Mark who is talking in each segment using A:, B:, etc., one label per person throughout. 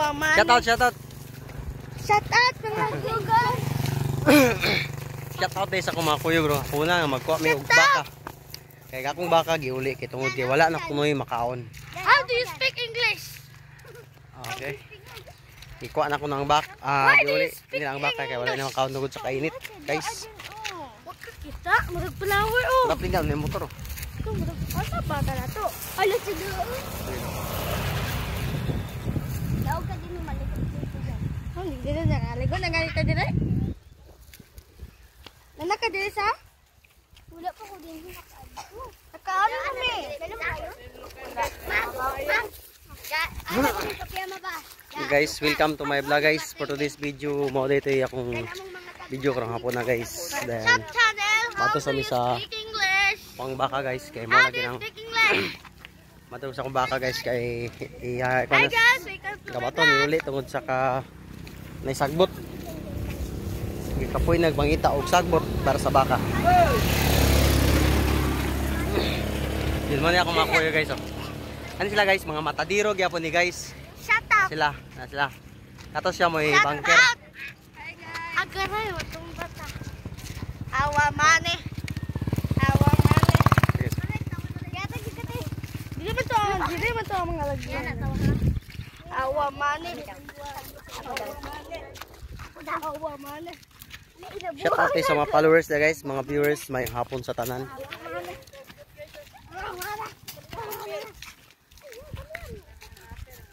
A: Awaman.
B: Shout out, shout out.
A: Shout out mga kuyog.
B: Shout out sa akong mga kuyog bro. Ako na magkuha may og baka. Kaya akong baka giuli kay tungod kay wala na kunoy makaon.
A: How do you speak English?
B: Okay. Ikuha na ko ng giuli. Hindi na ang baka kay wala na makaon tungod sa kainit. Guys.
A: Wag ka kita, murag flower oh.
B: Dapat tingnan ni motor.
A: Ito murag asa ba ka na to? Ala siguro. Daw ka din malikot dito dyan. Hindi na nakaligo na ganito dire. Nana ka dire sa? Wala pa ko din. Nakaano kami?
B: Okay guys, welcome to my vlog guys. For today's video, mo dito akong video karong hapon na guys. Then mato sa mi sa pang baka guys kay mo lagi nang mato sa akong baka guys kay kabato ni uli tungod sa ka naisagbot. Kapoy nagbangita og sagbot para sa baka. Yun mo niya akong mga kuya guys oh. Ano sila guys? Mga matadiro gyapon ni guys.
A: Shut up!
B: Sila. Kato siya mo bangker.
A: Agaray, watong bata. Awamane. Awamane.
B: Yes.
A: Yata gigate. Dili man to ang mga lagyan. Awamane. Awamane.
B: Shout out sa mga followers na guys, mga viewers, may hapon sa tanan.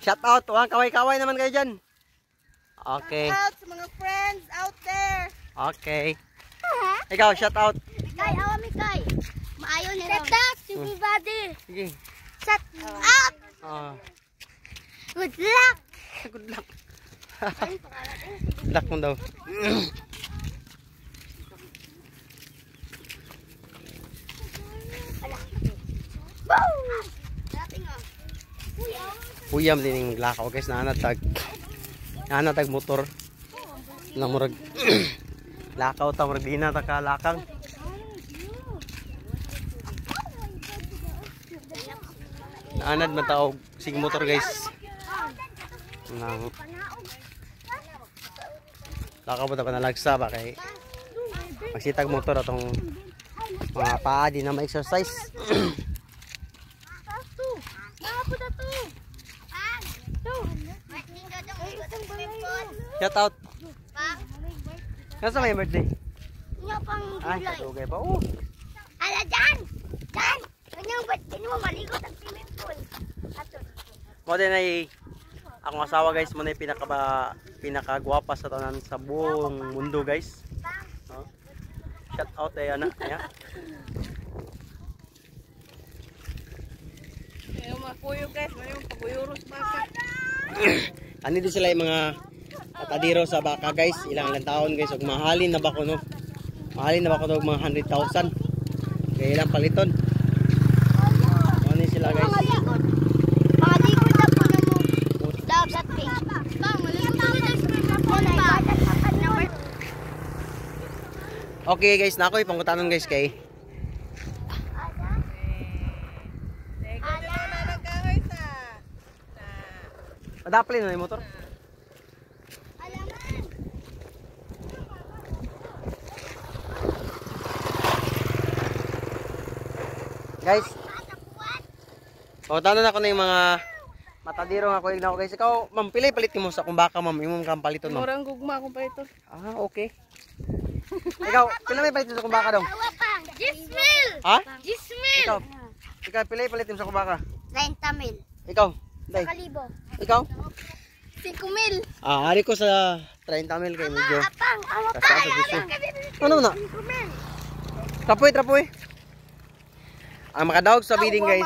B: Shout out, wang kaway-kaway naman kayo dyan. Okay.
A: Shout out sa mga friends out there.
B: Okay. Ikaw, shout out.
A: Kay, awami kay. Maayo ni Ron. Shout out to everybody.
B: Sige.
A: Shout out. Good luck.
B: Good luck. Good luck mo daw. Puyam din yung lakaw guys, nanatag motor na murag lakaw ta murag di na ta ka lakang. Naanad man ta og sig motor guys. Nang lakaw ba ta panalagsa ba kay magsitag motor atong mga paa di na ma-exercise. Shout out. Nasa may birthday?
A: Nga pang
B: Ay,
A: July.
B: katugay pa. Oh.
A: Ala, dyan! Dyan! Kanyang birthday mo, maligot ang swimming pool.
B: Mo din ay akong asawa guys, mo na yung pinakagwapa sa tanan sa buong mundo guys. Oh. Shout out ay ana. Ayan.
C: Yung mga kuyo guys, yung paguyuros baka.
B: Ano din sila yung mga matadiro sa baka guys, ilang taon guys, ug mahalin na ba ko no? Mahalin na ba ko no mga 100,000. Kaya ilang paliton. Ano sila guys?
A: Malikot na po na mo. Dapat page. Bang, malikot na po na ba?
B: Okay guys, na ako ipangutanon guys kay Padapli na yung motor. Guys, pangutanon ako na yung mga matadiro nga kulig na ako guys. Ikaw, ma'am, pilay palit mo sa akong baka ma'am. Imong kang paliton ma'am.
C: Murang gugma akong pa ito.
B: Ah, okay. Ikaw, pilay may palit mo sa akong baka daw.
A: Gismil!
B: Ha?
A: Gismil!
B: Ikaw, pilay palit mo sa akong baka.
A: 30,000.
B: Ikaw, day.
A: Kalibo.
B: Ikaw?
A: 5,000.
B: Ari ko sa 30,000 kay medyo.
A: Apang,
B: Kasama sa gusto. Ano na? Trapoy. Ang makadawag sa bidding guys.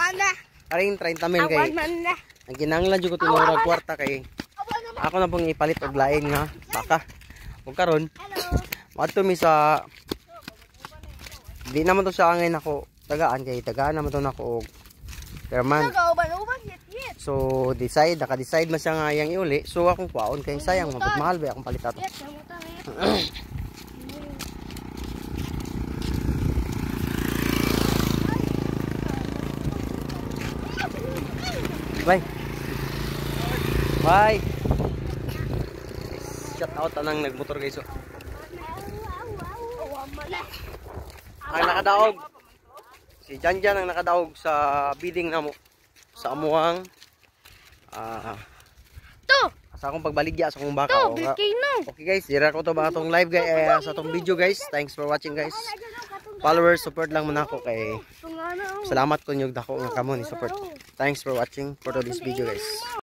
B: Aring 30,000 kay. Ang kinahanglan jud ko tinurag kwarta kay. Ako na pong ipalit og lain nga baka. Ug karon, adto mi sa di naman to sa angin ako tagaan kay tagaan naman to nako og per month. So naka-decide man siya nga yang iuli. So akong kuwaon kay sayang mapagmahal ba akong palit ato. Bye. Ako tanang nagmotor guys. Oh. Ang nakadaog. Si Janjan ang nakadaog sa bidding namo. Sa amuang sa akong pagbaligya sa akong baka. Okay guys, dira ko to ba atong live guys sa atong video guys. Thanks for watching guys. Followers, support lang muna ako kay salamat ko nyug dako nga kamo ni support. Thanks for watching for this video guys.